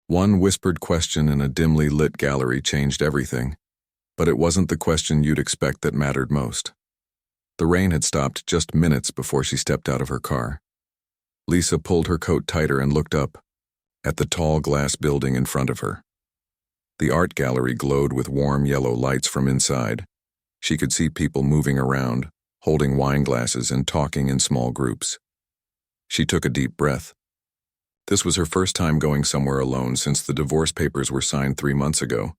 One whispered question in a dimly lit gallery changed everything, but it wasn't the question you'd expect that mattered most. The rain had stopped just minutes before she stepped out of her car. Lisa pulled her coat tighter and looked up at the tall glass building in front of her. The art gallery glowed with warm yellow lights from inside. She could see people moving around, holding wine glasses and talking in small groups. She took a deep breath. This was her first time going somewhere alone since the divorce papers were signed 3 months ago.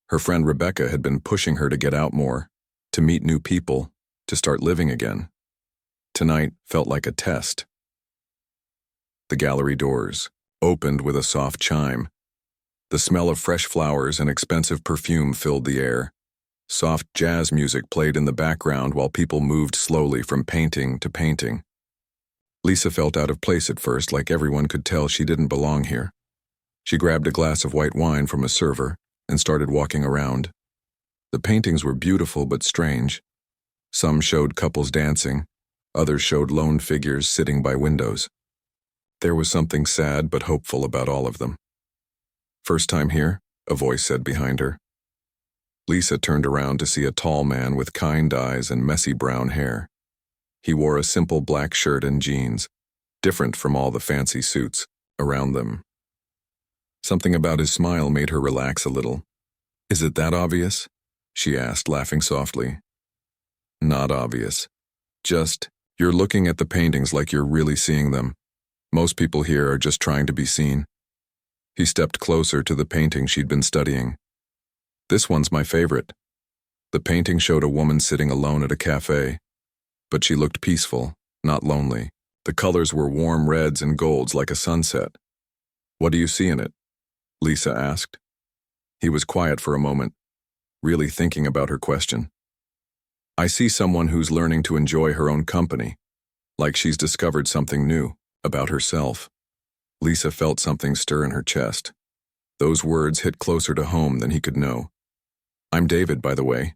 Her friend Rebecca had been pushing her to get out more, to meet new people, to start living again. Tonight felt like a test. The gallery doors opened with a soft chime. The smell of fresh flowers and expensive perfume filled the air. Soft jazz music played in the background while people moved slowly from painting to painting. Lisa felt out of place at first, like everyone could tell she didn't belong here. She grabbed a glass of white wine from a server and started walking around. The paintings were beautiful but strange. Some showed couples dancing, others showed lone figures sitting by windows. There was something sad but hopeful about all of them. "First time here?" a voice said behind her. Lisa turned around to see a tall man with kind eyes and messy brown hair. He wore a simple black shirt and jeans, different from all the fancy suits around them. Something about his smile made her relax a little. "Is it that obvious?" she asked, laughing softly. "Not obvious. Just, you're looking at the paintings like you're really seeing them. Most people here are just trying to be seen." He stepped closer to the painting she'd been studying. "This one's my favorite." The painting showed a woman sitting alone at a cafe, but she looked peaceful, not lonely. The colors were warm reds and golds like a sunset. "What do you see in it?" Lisa asked. He was quiet for a moment, really thinking about her question. "I see someone who's learning to enjoy her own company, like she's discovered something new about herself." Lisa felt something stir in her chest. Those words hit closer to home than he could know. "I'm David, by the way."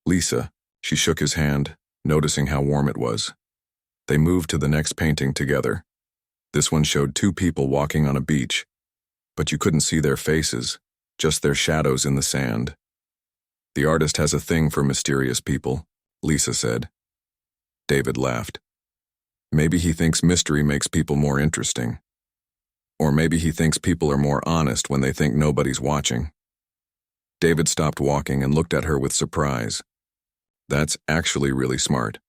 "Lisa," she shook his hand, noticing how warm it was. They moved to the next painting together. This one showed 2 people walking on a beach, but you couldn't see their faces, just their shadows in the sand. "The artist has a thing for mysterious people," Lisa said. David laughed. "Maybe he thinks mystery makes people more interesting. Or maybe he thinks people are more honest when they think nobody's watching." David stopped walking and looked at her with surprise. "That's actually really smart.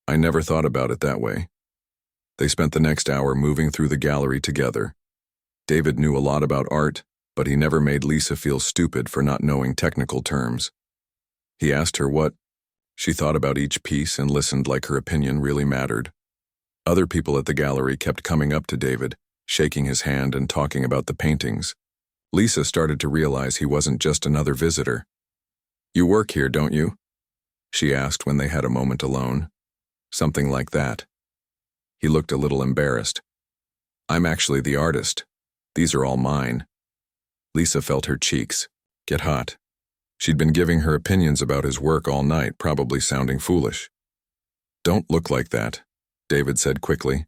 I never thought about it that way." They spent the next hour moving through the gallery together. David knew a lot about art, but he never made Lisa feel stupid for not knowing technical terms. He asked her what she thought about each piece and listened like her opinion really mattered. Other people at the gallery kept coming up to David, shaking his hand and talking about the paintings. Lisa started to realize he wasn't just another visitor. "You work here, don't you?" she asked when they had a moment alone. Something like that. He looked a little embarrassed. "I'm actually the artist. These are all mine." Lisa felt her cheeks get hot. She'd been giving her opinions about his work all night, probably sounding foolish. "Don't look like that," David said quickly.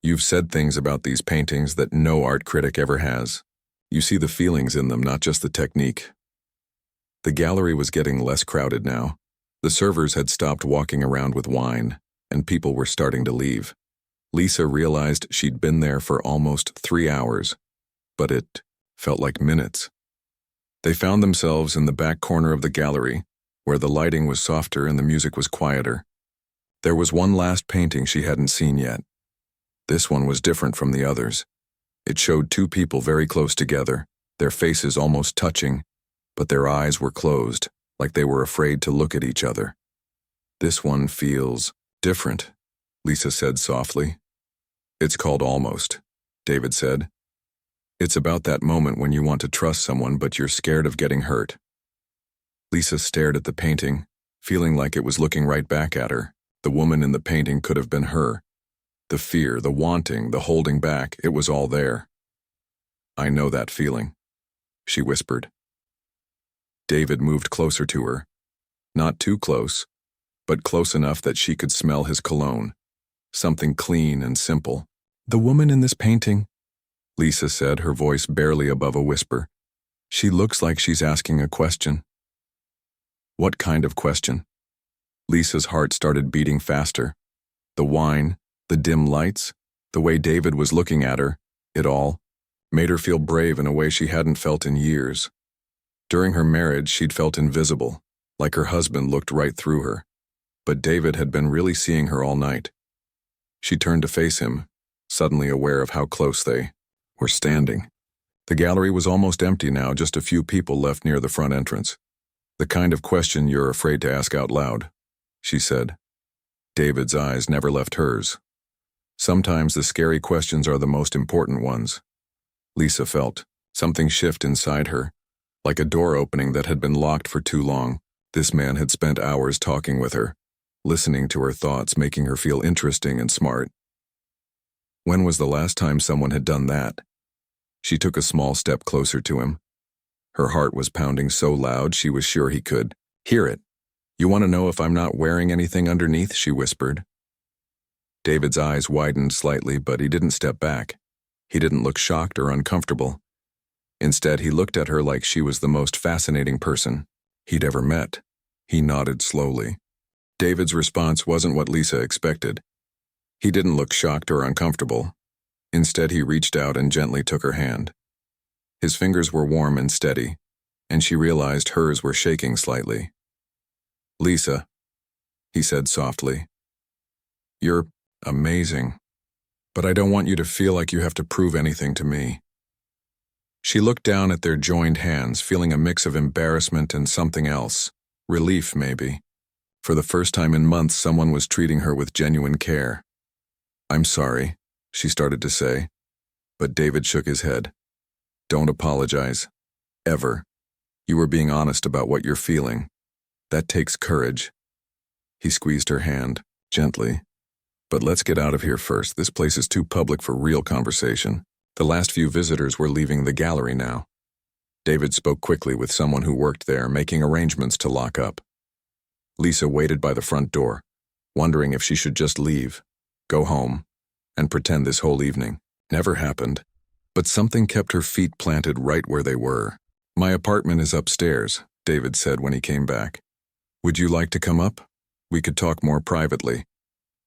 "You've said things about these paintings that no art critic ever has. You see the feelings in them, not just the technique." The gallery was getting less crowded now. The servers had stopped walking around with wine, and people were starting to leave. Lisa realized she'd been there for almost 3 hours, but it felt like minutes. They found themselves in the back corner of the gallery, where the lighting was softer and the music was quieter. There was one last painting she hadn't seen yet. This one was different from the others. It showed 2 people very close together, their faces almost touching, but their eyes were closed, like they were afraid to look at each other. "This one feels different," Lisa said softly. "It's called Almost," David said. "It's about that moment when you want to trust someone but you're scared of getting hurt." Lisa stared at the painting, feeling like it was looking right back at her. The woman in the painting could have been her. The fear, the wanting, the holding back, it was all there. "I know that feeling," she whispered. David moved closer to her. Not too close, but close enough that she could smell his cologne. Something clean and simple. "The woman in this painting?" Lisa said, her voice barely above a whisper. She looks like she's asking a question. What kind of question? Lisa's heart started beating faster. The wine, the dim lights, the way David was looking at her, it all made her feel brave in a way she hadn't felt in years. During her marriage, she'd felt invisible, like her husband looked right through her. But David had been really seeing her all night. She turned to face him, suddenly aware of how close they were standing. The gallery was almost empty now, just a few people left near the front entrance. The kind of question you're afraid to ask out loud, she said. David's eyes never left hers. Sometimes the scary questions are the most important ones. Lisa felt something shift inside her, like a door opening that had been locked for too long. This man had spent hours talking with her, listening to her thoughts, making her feel interesting and smart. When was the last time someone had done that? She took a small step closer to him. Her heart was pounding so loud she was sure he could hear it. You want to know if I'm not wearing anything underneath? She whispered. David's eyes widened slightly, but he didn't step back. He didn't look shocked or uncomfortable. Instead, he looked at her like she was the most fascinating person he'd ever met. He nodded slowly. David's response wasn't what Lisa expected. He didn't look shocked or uncomfortable. Instead, he reached out and gently took her hand. His fingers were warm and steady, and she realized hers were shaking slightly. Lisa, he said softly, you're amazing, but I don't want you to feel like you have to prove anything to me. She looked down at their joined hands, feeling a mix of embarrassment and something else, relief maybe. For the first time in months, someone was treating her with genuine care. I'm sorry, she started to say, but David shook his head. Don't apologize. Ever. You were being honest about what you're feeling. That takes courage. He squeezed her hand, gently. But let's get out of here first. This place is too public for real conversation. The last few visitors were leaving the gallery now. David spoke quickly with someone who worked there, making arrangements to lock up. Lisa waited by the front door, wondering if she should just leave, go home, and pretend this whole evening never happened. But something kept her feet planted right where they were. My apartment is upstairs, David said when he came back. Would you like to come up? We could talk more privately.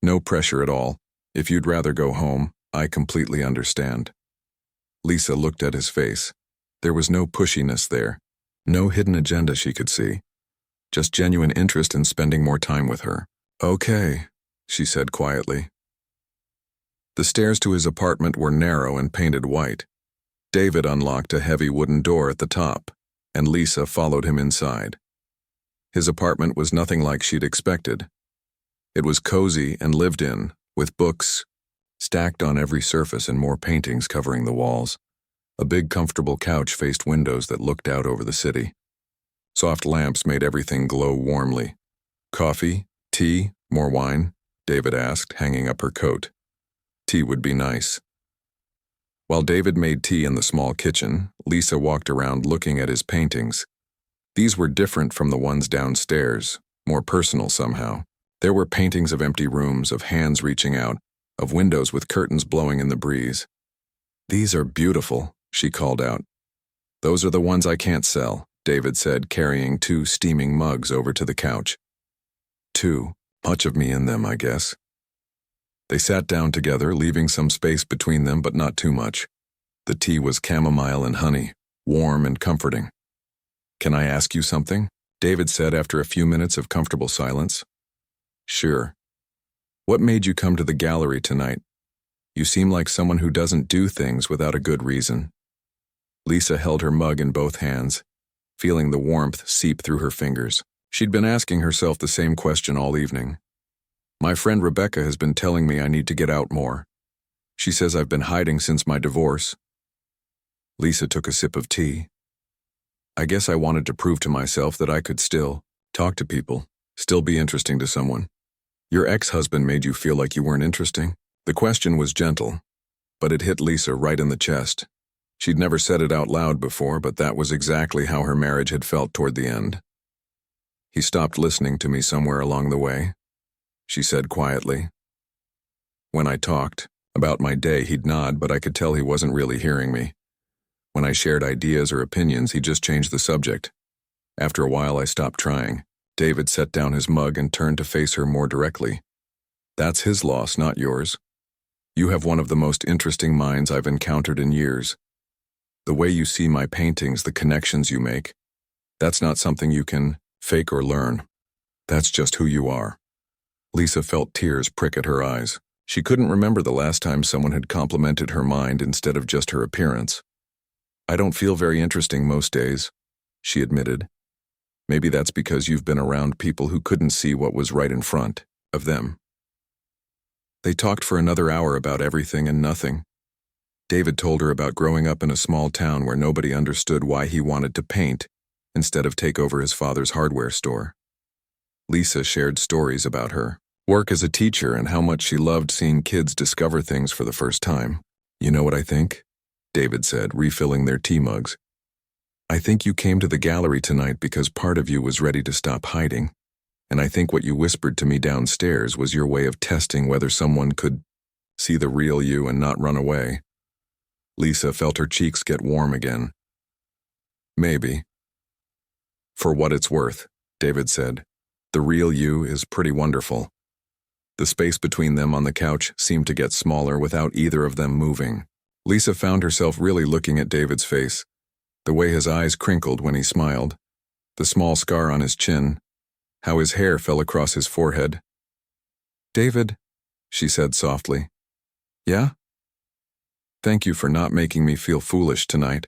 No pressure at all. If you'd rather go home, I completely understand. Lisa looked at his face. There was no pushiness there, no hidden agenda she could see. Just genuine interest in spending more time with her. Okay, she said quietly. The stairs to his apartment were narrow and painted white. David unlocked a heavy wooden door at the top, and Lisa followed him inside. His apartment was nothing like she'd expected. It was cozy and lived in, with books stacked on every surface and more paintings covering the walls. A big comfortable couch faced windows that looked out over the city. Soft lamps made everything glow warmly. Coffee? Tea? More wine? David asked, hanging up her coat. Tea would be nice. While David made tea in the small kitchen, Lisa walked around looking at his paintings. These were different from the ones downstairs, more personal somehow. There were paintings of empty rooms, of hands reaching out, of windows with curtains blowing in the breeze. These are beautiful, she called out. Those are the ones I can't sell, David said, carrying 2 steaming mugs over to the couch. 2, much of me in them, I guess. They sat down together, leaving some space between them, but not too much. The tea was chamomile and honey, warm and comforting. Can I ask you something? David said after a few minutes of comfortable silence. Sure. What made you come to the gallery tonight? You seem like someone who doesn't do things without a good reason. Lisa held her mug in both hands, feeling the warmth seep through her fingers. She'd been asking herself the same question all evening. My friend Rebecca has been telling me I need to get out more. She says I've been hiding since my divorce. Lisa took a sip of tea. I guess I wanted to prove to myself that I could still talk to people, still be interesting to someone. Your ex-husband made you feel like you weren't interesting? The question was gentle, but it hit Lisa right in the chest. She'd never said it out loud before, but that was exactly how her marriage had felt toward the end. He stopped listening to me somewhere along the way, she said quietly. When I talked, About my day, he'd nod, but I could tell he wasn't really hearing me. When I shared ideas or opinions, he just changed the subject. After a while, I stopped trying. David set down his mug and turned to face her more directly. That's his loss, not yours. You have one of the most interesting minds I've encountered in years. The way you see my paintings, the connections you make, that's not something you can fake or learn. That's just who you are. Lisa felt tears prick at her eyes. She couldn't remember the last time someone had complimented her mind instead of just her appearance. I don't feel very interesting most days, she admitted. Maybe that's because you've been around people who couldn't see what was right in front of them. They talked for another hour about everything and nothing. David told her about growing up in a small town where nobody understood why he wanted to paint instead of take over his father's hardware store. Lisa shared stories about her work as a teacher and how much she loved seeing kids discover things for the first time. You know what I think? David said, refilling their tea mugs. I think you came to the gallery tonight because part of you was ready to stop hiding, and I think what you whispered to me downstairs was your way of testing whether someone could see the real you and not run away. Lisa felt her cheeks get warm again. Maybe. For what it's worth, David said, the real you is pretty wonderful. The space between them on the couch seemed to get smaller without either of them moving. Lisa found herself really looking at David's face, the way his eyes crinkled when he smiled, the small scar on his chin, how his hair fell across his forehead. David, she said softly. Yeah? Thank you for not making me feel foolish tonight.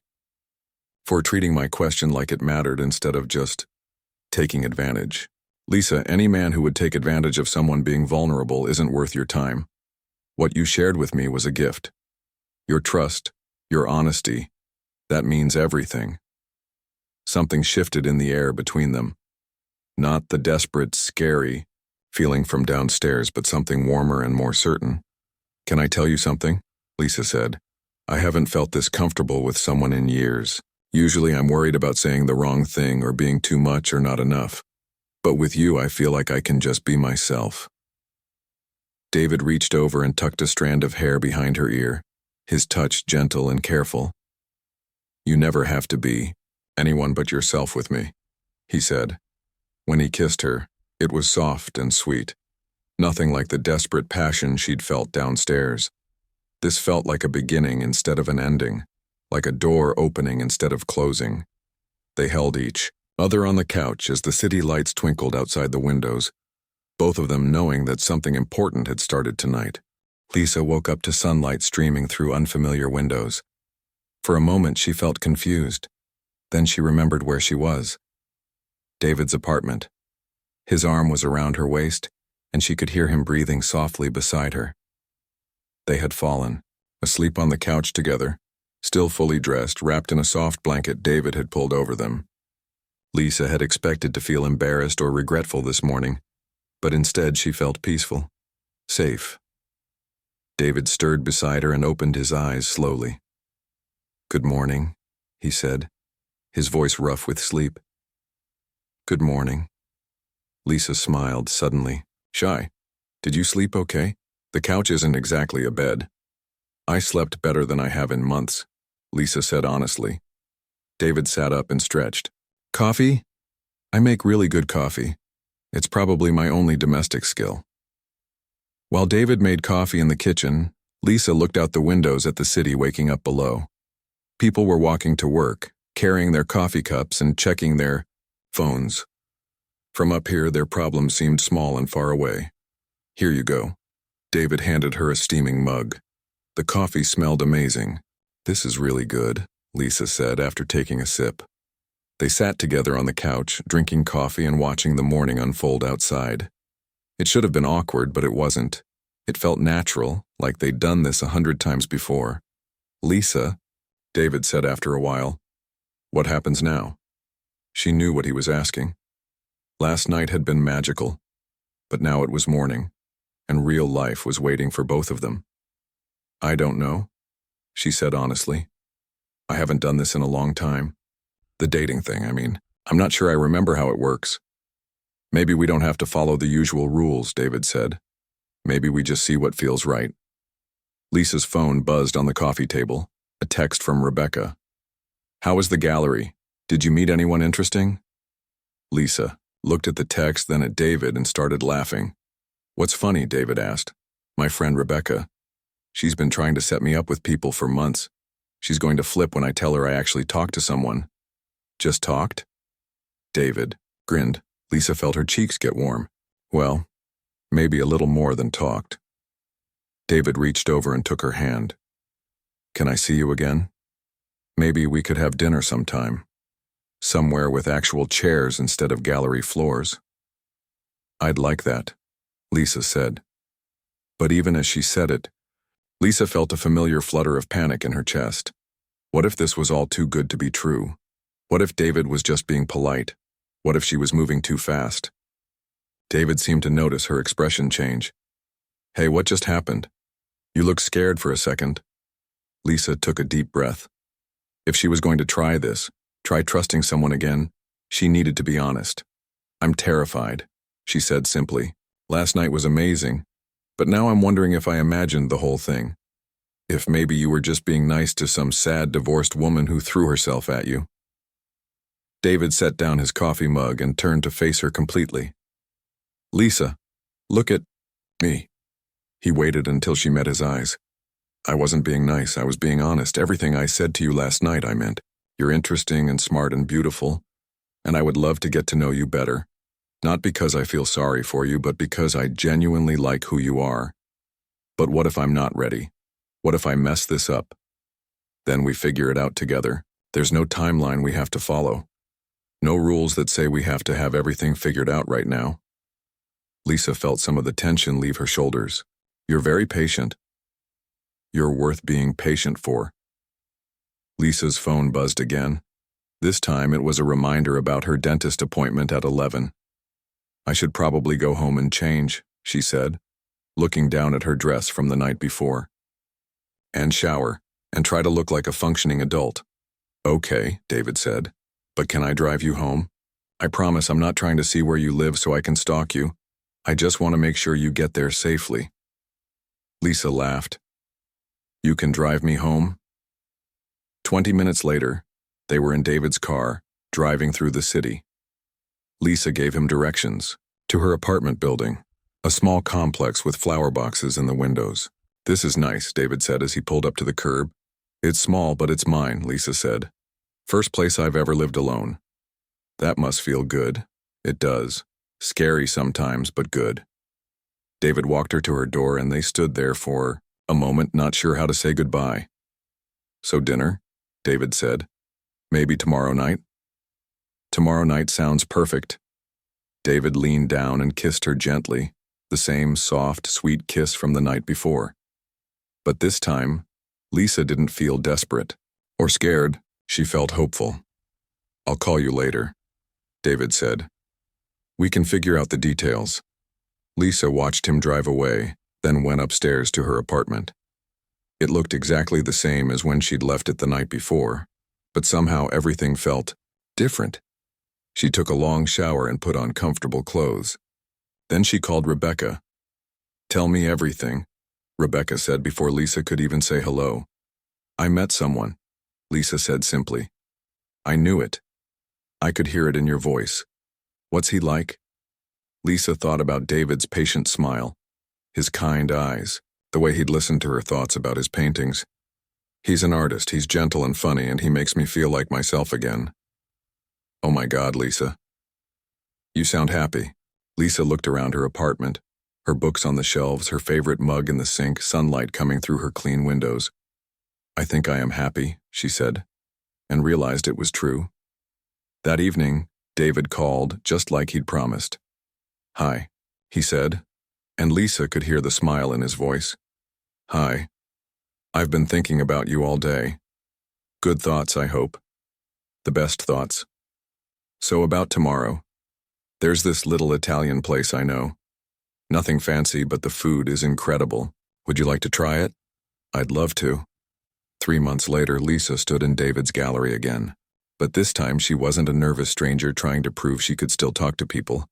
For treating my question like it mattered instead of just taking advantage. Lisa, any man who would take advantage of someone being vulnerable isn't worth your time. What you shared with me was a gift. Your trust, your honesty, that means everything. Something shifted in the air between them. Not the desperate, scary feeling from downstairs, but something warmer and more certain. Can I tell you something? Lisa said. I haven't felt this comfortable with someone in years. Usually I'm worried about saying the wrong thing or being too much or not enough. But with you, I feel like I can just be myself. David reached over and tucked a strand of hair behind her ear, his touch gentle and careful. You never have to be anyone but yourself with me, he said. When he kissed her, it was soft and sweet. Nothing like the desperate passion she'd felt downstairs. This felt like a beginning instead of an ending, like a door opening instead of closing. They held each other on the couch as the city lights twinkled outside the windows, both of them knowing that something important had started tonight. Lisa woke up to sunlight streaming through unfamiliar windows. For a moment she felt confused. Then she remembered where she was. David's apartment. His arm was around her waist, and she could hear him breathing softly beside her. They had fallen, asleep on the couch together, still fully dressed, wrapped in a soft blanket David had pulled over them. Lisa had expected to feel embarrassed or regretful this morning, but instead she felt peaceful, safe. David stirred beside her and opened his eyes slowly. Good morning, he said, his voice rough with sleep. Good morning. Lisa smiled suddenly. Shy, did you sleep okay? The couch isn't exactly a bed. I slept better than I have in months, Lisa said honestly. David sat up and stretched. Coffee? I make really good coffee. It's probably my only domestic skill. While David made coffee in the kitchen, Lisa looked out the windows at the city waking up below. People were walking to work, carrying their coffee cups and checking their phones. From up here, their problems seemed small and far away. Here you go. David handed her a steaming mug. The coffee smelled amazing. This is really good, Lisa said after taking a sip. They sat together on the couch, drinking coffee and watching the morning unfold outside. It should have been awkward, but it wasn't. It felt natural, like they'd done this 100 times before. Lisa, David said after a while, what happens now? She knew what he was asking. Last night had been magical, but now it was morning, and real life was waiting for both of them. I don't know, she said honestly. I haven't done this in a long time. The dating thing, I mean. I'm not sure I remember how it works. Maybe we don't have to follow the usual rules, David said. Maybe we just see what feels right. Lisa's phone buzzed on the coffee table, a text from Rebecca. How was the gallery? Did you meet anyone interesting? Lisa looked at the text, then at David, and started laughing. What's funny? David asked. My friend Rebecca. She's been trying to set me up with people for months. She's going to flip when I tell her I actually talked to someone. Just talked? David grinned. Lisa felt her cheeks get warm. Well, maybe a little more than talked. David reached over and took her hand. Can I see you again? Maybe we could have dinner sometime. Somewhere with actual chairs instead of gallery floors. I'd like that, Lisa said. But even as she said it, Lisa felt a familiar flutter of panic in her chest. What if this was all too good to be true? What if David was just being polite? What if she was moving too fast? David seemed to notice her expression change. Hey, what just happened? You look scared for a second. Lisa took a deep breath. If she was going to try trusting someone again, she needed to be honest. I'm terrified, she said simply. Last night was amazing, but now I'm wondering if I imagined the whole thing. If maybe you were just being nice to some sad divorced woman who threw herself at you. David set down his coffee mug and turned to face her completely. Lisa, look at me. He waited until she met his eyes. I wasn't being nice, I was being honest. Everything I said to you last night, I meant. You're interesting and smart and beautiful, and I would love to get to know you better. Not because I feel sorry for you, but because I genuinely like who you are. But what if I'm not ready? What if I mess this up? Then we figure it out together. There's no timeline we have to follow. No rules that say we have to have everything figured out right now. Lisa felt some of the tension leave her shoulders. You're very patient. You're worth being patient for. Lisa's phone buzzed again. This time it was a reminder about her dentist appointment at 11. I should probably go home and change, she said, looking down at her dress from the night before. And shower, and try to look like a functioning adult. Okay, David said, but can I drive you home? I promise I'm not trying to see where you live so I can stalk you. I just want to make sure you get there safely. Lisa laughed. You can drive me home? 20 minutes later, they were in David's car, driving through the city. Lisa gave him directions to her apartment building, a small complex with flower boxes in the windows. This is nice, David said as he pulled up to the curb. It's small, but it's mine, Lisa said. First place I've ever lived alone. That must feel good. It does. Scary sometimes, but good. David walked her to her door and they stood there for a moment, not sure how to say goodbye. So dinner, David said. Maybe tomorrow night? Tomorrow night sounds perfect. David leaned down and kissed her gently, the same soft, sweet kiss from the night before. But this time, Lisa didn't feel desperate or scared. She felt hopeful. I'll call you later, David said. We can figure out the details. Lisa watched him drive away, then went upstairs to her apartment. It looked exactly the same as when she'd left it the night before, but somehow everything felt different. She took a long shower and put on comfortable clothes. Then she called Rebecca. Tell me everything, Rebecca said before Lisa could even say hello. I met someone, Lisa said simply. I knew it. I could hear it in your voice. What's he like? Lisa thought about David's patient smile, his kind eyes, the way he'd listened to her thoughts about his paintings. He's an artist, he's gentle and funny, and he makes me feel like myself again. Oh my God, Lisa. You sound happy. Lisa looked around her apartment, her books on the shelves, her favorite mug in the sink, sunlight coming through her clean windows. I think I am happy, she said, and realized it was true. That evening, David called just like he'd promised. Hi, he said, and Lisa could hear the smile in his voice. Hi. I've been thinking about you all day. Good thoughts, I hope. The best thoughts. So about tomorrow. There's this little Italian place I know. Nothing fancy, but the food is incredible. Would you like to try it? I'd love to. 3 months later, Lisa stood in David's gallery again. But this time she wasn't a nervous stranger trying to prove she could still talk to people.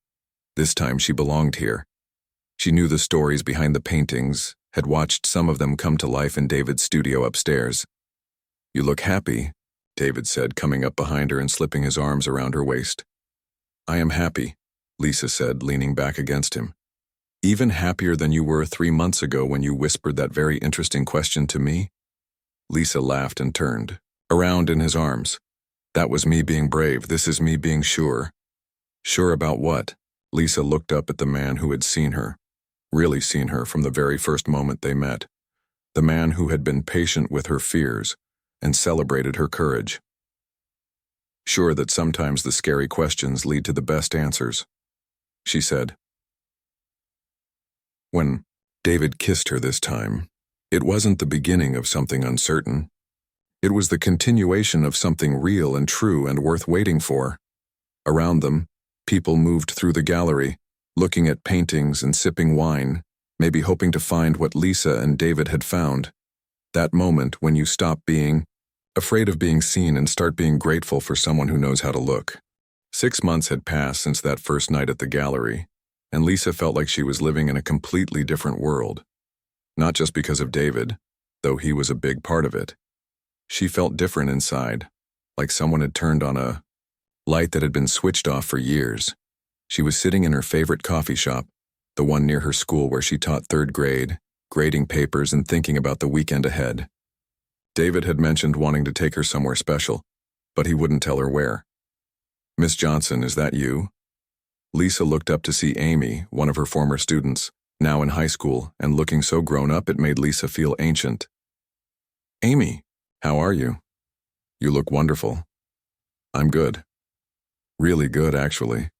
This time she belonged here. She knew the stories behind the paintings had watched some of them come to life in David's studio upstairs. "You look happy," David said, coming up behind her and slipping his arms around her waist. "I am happy," Lisa said, leaning back against him. "Even happier than you were 3 months ago when you whispered that very interesting question to me?" Lisa laughed and turned around in his arms. "That was me being brave. This is me being sure." "Sure about what?" Lisa looked up at the man who had seen her, really seen her from the very first moment they met. The man who had been patient with her fears and celebrated her courage. "Sure that sometimes the scary questions lead to the best answers," she said. When David kissed her this time, it wasn't the beginning of something uncertain. It was the continuation of something real and true and worth waiting for. Around them, people moved through the gallery, looking at paintings and sipping wine, maybe hoping to find what Lisa and David had found. That moment when you stop being afraid of being seen and start being grateful for someone who knows how to look. 6 months had passed since that first night at the gallery, and Lisa felt like she was living in a completely different world. Not just because of David, though he was a big part of it. She felt different inside, like someone had turned on a light that had been switched off for years. She was sitting in her favorite coffee shop, the one near her school where she taught 3rd grade, grading papers and thinking about the weekend ahead. David had mentioned wanting to take her somewhere special, but he wouldn't tell her where. "Miss Johnson, is that you?" Lisa looked up to see Amy, one of her former students, now in high school, and looking so grown up it made Lisa feel ancient. "Amy, how are you? You look wonderful." "I'm good. Really good, actually."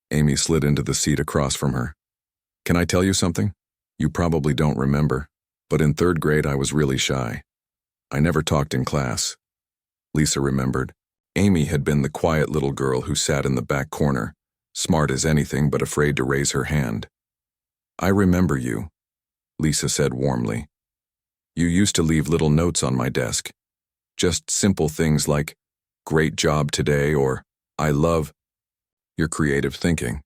Amy slid into the seat across from her. "Can I tell you something? You probably don't remember, but in 3rd grade I was really shy. I never talked in class." Lisa remembered. Amy had been the quiet little girl who sat in the back corner, smart as anything but afraid to raise her hand. "I remember you," Lisa said warmly. "You used to leave little notes on my desk. Just simple things like, 'Great job today,' or 'I love your creative thinking.'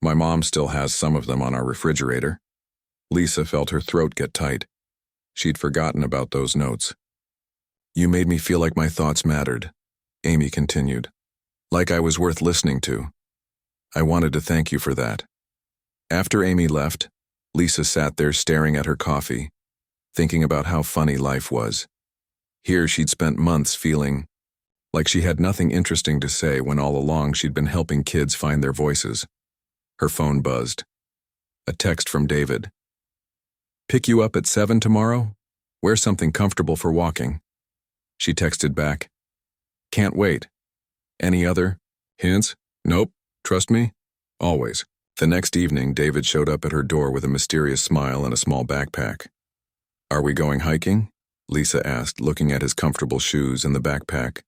My mom still has some of them on our refrigerator." Lisa felt her throat get tight. She'd forgotten about those notes. "You made me feel like my thoughts mattered," Amy continued. "Like I was worth listening to. I wanted to thank you for that." After Amy left, Lisa sat there staring at her coffee, thinking about how funny life was. Here she'd spent months feeling like she had nothing interesting to say when all along she'd been helping kids find their voices. Her phone buzzed. A text from David. "Pick you up at 7 tomorrow? Wear something comfortable for walking." She texted back. "Can't wait. Any other hints?" "Nope. Trust me? Always." The next evening, David showed up at her door with a mysterious smile and a small backpack. "Are we going hiking?" Lisa asked, looking at his comfortable shoes and the backpack.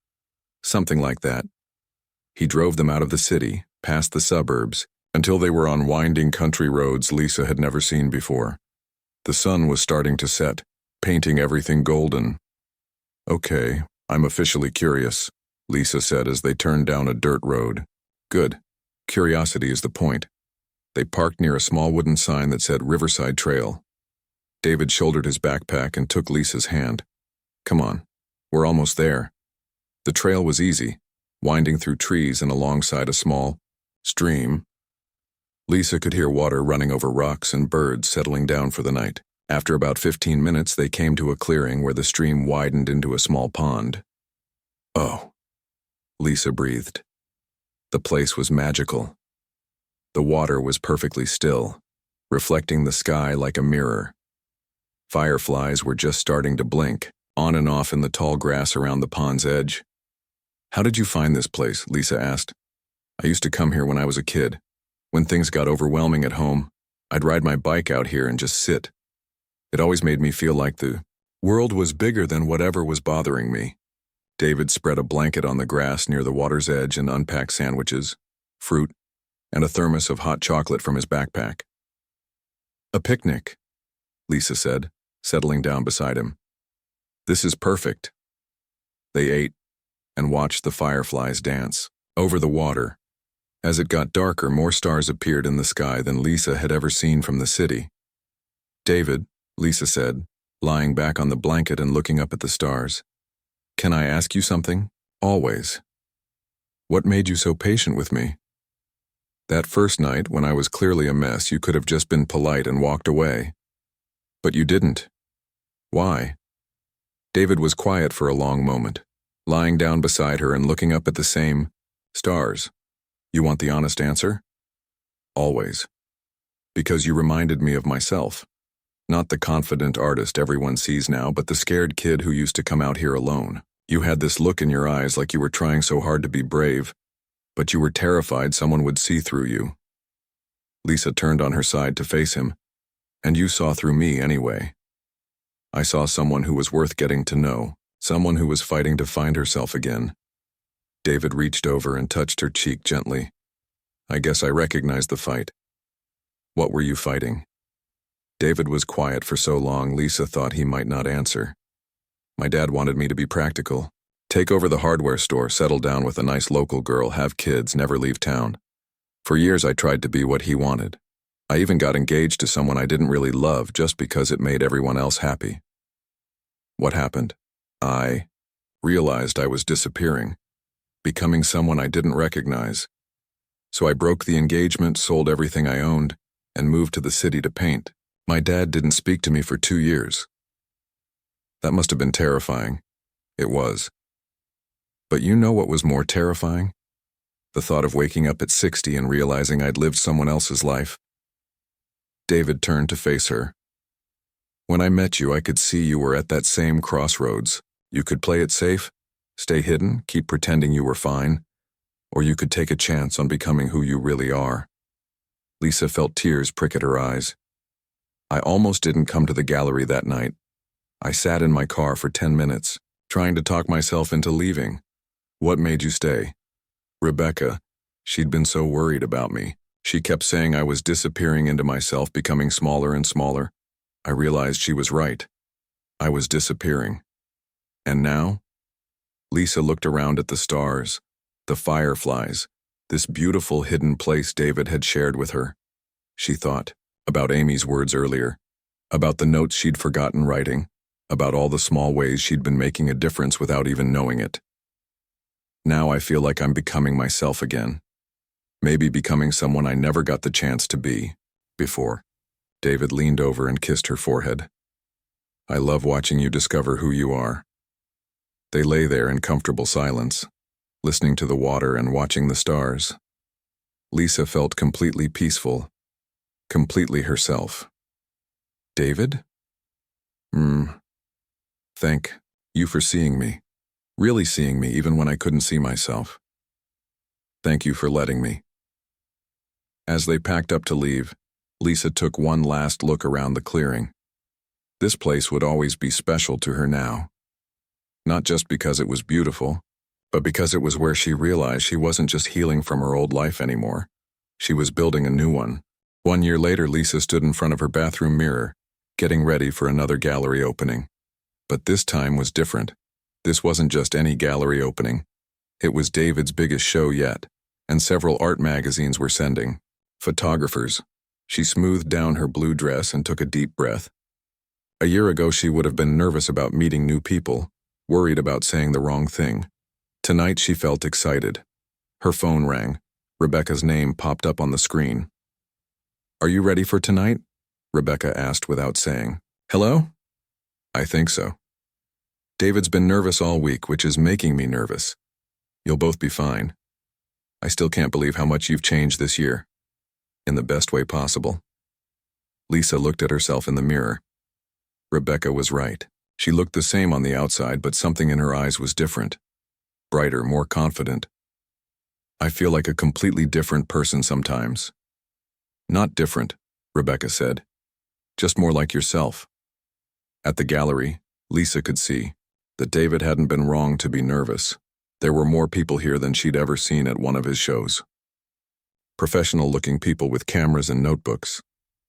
"Something like that." He drove them out of the city, past the suburbs, until they were on winding country roads Lisa had never seen before. The sun was starting to set, painting everything golden. "Okay, I'm officially curious," Lisa said as they turned down a dirt road. "Good. Curiosity is the point." They parked near a small wooden sign that said Riverside Trail. David shouldered his backpack and took Lisa's hand. "Come on, we're almost there." The trail was easy, winding through trees and alongside a small stream. Lisa could hear water running over rocks and birds settling down for the night. After about 15 minutes, they came to a clearing where the stream widened into a small pond. "Oh," Lisa breathed. The place was magical. The water was perfectly still, reflecting the sky like a mirror. Fireflies were just starting to blink, on and off in the tall grass around the pond's edge. "How did you find this place?" Lisa asked. "I used to come here when I was a kid. When things got overwhelming at home, I'd ride my bike out here and just sit. It always made me feel like the world was bigger than whatever was bothering me." David spread a blanket on the grass near the water's edge and unpacked sandwiches, fruit, and a thermos of hot chocolate from his backpack. "A picnic," Lisa said, settling down beside him. "This is perfect." They ate and watched the fireflies dance over the water. As it got darker, more stars appeared in the sky than Lisa had ever seen from the city. David, Lisa said, lying back on the blanket and looking up at the stars. Can I ask you something? Always. What made you so patient with me? That first night, when I was clearly a mess, you could have just been polite and walked away. But you didn't. Why? David was quiet for a long moment, lying down beside her and looking up at the same stars. You want the honest answer? Always. Because you reminded me of myself. Not the confident artist everyone sees now, but the scared kid who used to come out here alone. You had this look in your eyes like you were trying so hard to be brave, but you were terrified someone would see through you. Lisa turned on her side to face him. And you saw through me anyway. I saw someone who was worth getting to know, someone who was fighting to find herself again. David reached over and touched her cheek gently. I guess I recognized the fight. What were you fighting? David was quiet for so long, Lisa thought he might not answer. My dad wanted me to be practical. Take over the hardware store, settle down with a nice local girl, have kids, never leave town. For years I tried to be what he wanted. I even got engaged to someone I didn't really love just because it made everyone else happy. What happened? I realized I was disappearing, becoming someone I didn't recognize. So I broke the engagement, sold everything I owned, and moved to the city to paint. My dad didn't speak to me for 2 years. That must have been terrifying. It was. But you know what was more terrifying? The thought of waking up at 60 and realizing I'd lived someone else's life. David turned to face her. When I met you, I could see you were at that same crossroads. You could play it safe, stay hidden, keep pretending you were fine, or you could take a chance on becoming who you really are. Lisa felt tears prick at her eyes. I almost didn't come to the gallery that night. I sat in my car for 10 minutes, trying to talk myself into leaving. What made you stay? Rebecca. She'd been so worried about me. She kept saying I was disappearing into myself, becoming smaller and smaller. I realized she was right. I was disappearing. And now? Lisa looked around at the stars, the fireflies, this beautiful hidden place David had shared with her. She thought about Amy's words earlier, about the notes she'd forgotten writing, about all the small ways she'd been making a difference without even knowing it. Now I feel like I'm becoming myself again. Maybe becoming someone I never got the chance to be before. David leaned over and kissed her forehead. I love watching you discover who you are. They lay there in comfortable silence, listening to the water and watching the stars. Lisa felt completely peaceful, completely herself. David? Thank you for seeing me. Really seeing me even when I couldn't see myself. Thank you for letting me. As they packed up to leave, Lisa took one last look around the clearing. This place would always be special to her now. Not just because it was beautiful, but because it was where she realized she wasn't just healing from her old life anymore. She was building a new one. 1 year later, Lisa stood in front of her bathroom mirror, getting ready for another gallery opening. But this time was different. This wasn't just any gallery opening. It was David's biggest show yet, and several art magazines were sending photographers. She smoothed down her blue dress and took a deep breath. A year ago, she would have been nervous about meeting new people, worried about saying the wrong thing. Tonight, she felt excited. Her phone rang. Rebecca's name popped up on the screen. Are you ready for tonight? Rebecca asked without saying. Hello? I think so. David's been nervous all week, which is making me nervous. You'll both be fine. I still can't believe how much you've changed this year. In the best way possible. Lisa looked at herself in the mirror. Rebecca was right. She looked the same on the outside, but something in her eyes was different. Brighter, more confident. I feel like a completely different person sometimes. Not different, Rebecca said. Just more like yourself. At the gallery, Lisa could see that David hadn't been wrong to be nervous. There were more people here than she'd ever seen at one of his shows. Professional-looking people with cameras and notebooks,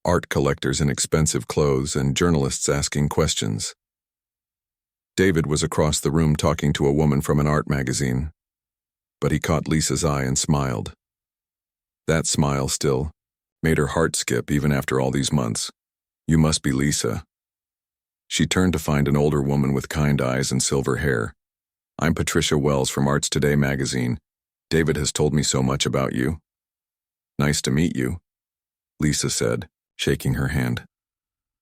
art collectors in expensive clothes, and journalists asking questions. David was across the room talking to a woman from an art magazine, but he caught Lisa's eye and smiled. That smile still made her heart skip even after all these months. You must be Lisa. She turned to find an older woman with kind eyes and silver hair. I'm Patricia Wells from Arts Today magazine. David has told me so much about you. Nice to meet you, Lisa said, shaking her hand.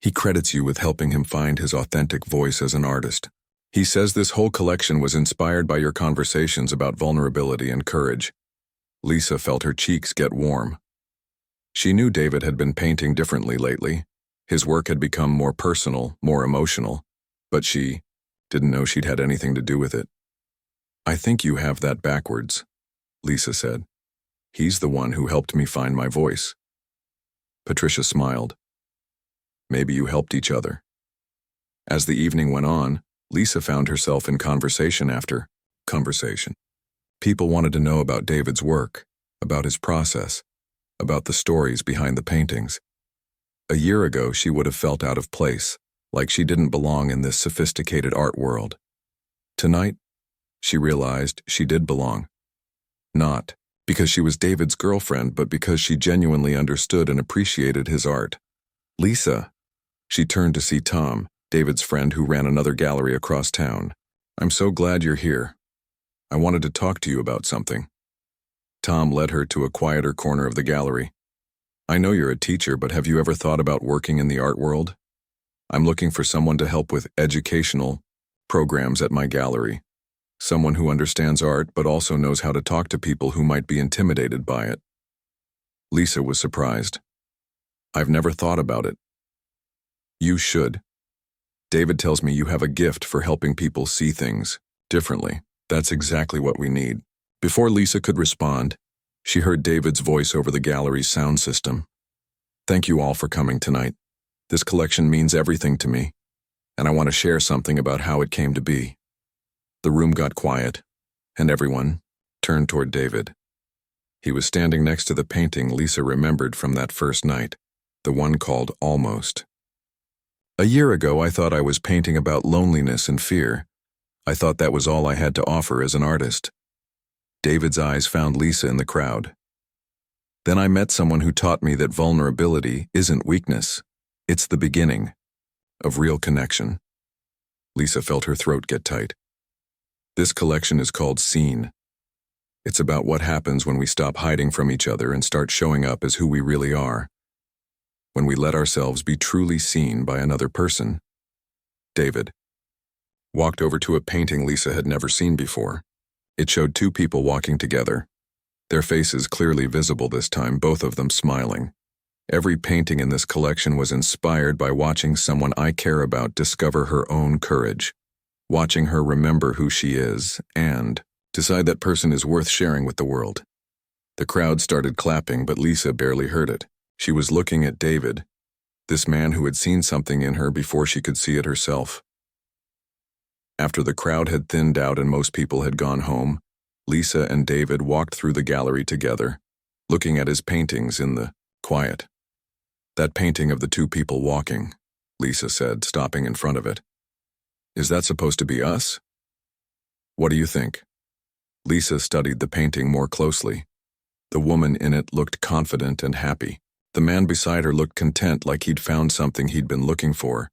He credits you with helping him find his authentic voice as an artist. He says this whole collection was inspired by your conversations about vulnerability and courage. Lisa felt her cheeks get warm. She knew David had been painting differently lately. His work had become more personal, more emotional, but she didn't know she'd had anything to do with it. I think you have that backwards, Lisa said. He's the one who helped me find my voice. Patricia smiled. Maybe you helped each other. As the evening went on, Lisa found herself in conversation after conversation. People wanted to know about David's work, about his process, about the stories behind the paintings. A year ago, she would have felt out of place, like she didn't belong in this sophisticated art world. Tonight, she realized she did belong. Not because she was David's girlfriend, but because she genuinely understood and appreciated his art. Lisa, she turned to see Tom, David's friend who ran another gallery across town. I'm so glad you're here. I wanted to talk to you about something. Tom led her to a quieter corner of the gallery. I know you're a teacher, but have you ever thought about working in the art world? I'm looking for someone to help with educational programs at my gallery. Someone who understands art but also knows how to talk to people who might be intimidated by it. Lisa was surprised. I've never thought about it. You should. David tells me you have a gift for helping people see things differently. That's exactly what we need. Before Lisa could respond, she heard David's voice over the gallery's sound system. Thank you all for coming tonight. This collection means everything to me, and I want to share something about how it came to be. The room got quiet, and everyone turned toward David. He was standing next to the painting Lisa remembered from that first night, the one called Almost. A year ago, I thought I was painting about loneliness and fear. I thought that was all I had to offer as an artist. David's eyes found Lisa in the crowd. Then I met someone who taught me that vulnerability isn't weakness. It's the beginning of real connection. Lisa felt her throat get tight. This collection is called Seen. It's about what happens when we stop hiding from each other and start showing up as who we really are. When we let ourselves be truly seen by another person. David walked over to a painting Lisa had never seen before. It showed two people walking together. Their faces clearly visible this time, both of them smiling. Every painting in this collection was inspired by watching someone I care about discover her own courage. Watching her remember who she is, and decide that person is worth sharing with the world. The crowd started clapping, but Lisa barely heard it. She was looking at David, this man who had seen something in her before she could see it herself. After the crowd had thinned out and most people had gone home, Lisa and David walked through the gallery together, looking at his paintings in the quiet. That painting of the two people walking, Lisa said, stopping in front of it. Is that supposed to be us? What do you think? Lisa studied the painting more closely. The woman in it looked confident and happy. The man beside her looked content, like he'd found something he'd been looking for.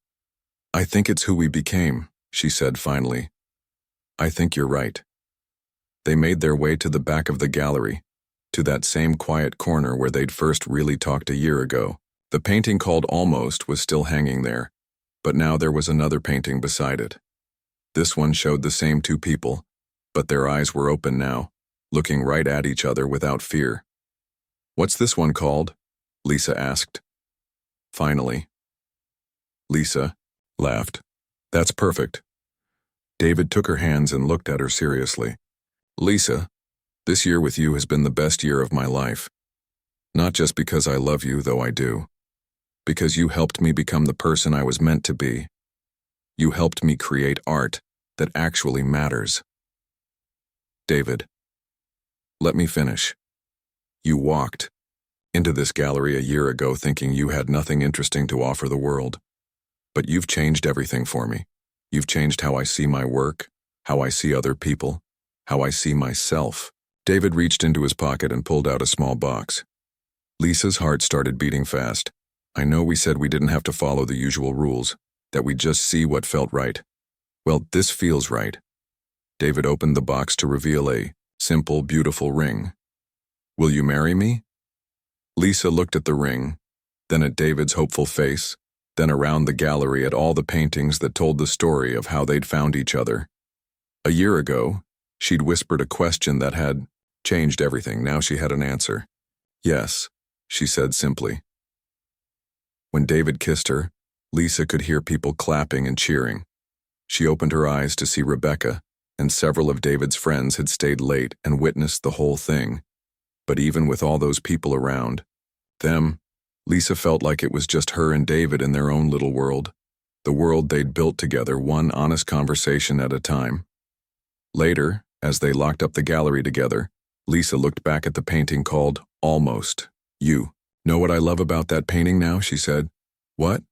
I think it's who we became, she said finally. I think you're right. They made their way to the back of the gallery, to that same quiet corner where they'd first really talked a year ago. The painting called Almost was still hanging there, but now there was another painting beside it. This one showed the same two people, but their eyes were open now, looking right at each other without fear. What's this one called? Lisa asked. Finally. Lisa laughed. That's perfect. David took her hands and looked at her seriously. Lisa, this year with you has been the best year of my life. Not just because I love you, though I do. Because you helped me become the person I was meant to be. You helped me create art that actually matters. David, let me finish. You walked into this gallery a year ago thinking you had nothing interesting to offer the world. But you've changed everything for me. You've changed how I see my work, how I see other people, how I see myself. David reached into his pocket and pulled out a small box. Lisa's heart started beating fast. I know we said we didn't have to follow the usual rules, that we'd just see what felt right. Well, this feels right. David opened the box to reveal a simple, beautiful ring. Will you marry me? Lisa looked at the ring, then at David's hopeful face, then around the gallery at all the paintings that told the story of how they'd found each other. A year ago, she'd whispered a question that had changed everything. Now she had an answer. Yes, she said simply. When David kissed her, Lisa could hear people clapping and cheering. She opened her eyes to see Rebecca, and several of David's friends had stayed late and witnessed the whole thing. But even with all those people around, Lisa felt like it was just her and David in their own little world, the world they'd built together, one honest conversation at a time. Later, as they locked up the gallery together, Lisa looked back at the painting called Almost. You know what I love about that painting now, she said. What?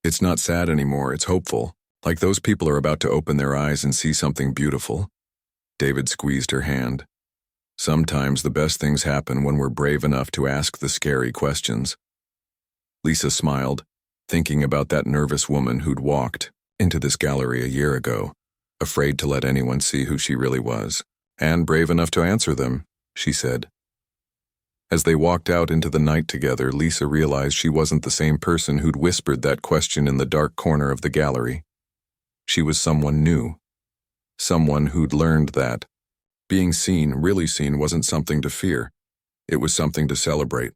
It's not sad anymore, it's hopeful, like those people are about to open their eyes and see something beautiful. David squeezed her hand. Sometimes the best things happen when we're brave enough to ask the scary questions. Lisa smiled, thinking about that nervous woman who'd walked into this gallery a year ago, afraid to let anyone see who she really was, and brave enough to answer them, she said. As they walked out into the night together, Lisa realized she wasn't the same person who'd whispered that question in the dark corner of the gallery. She was someone new, someone who'd learned that being seen, really seen, wasn't something to fear. It was something to celebrate.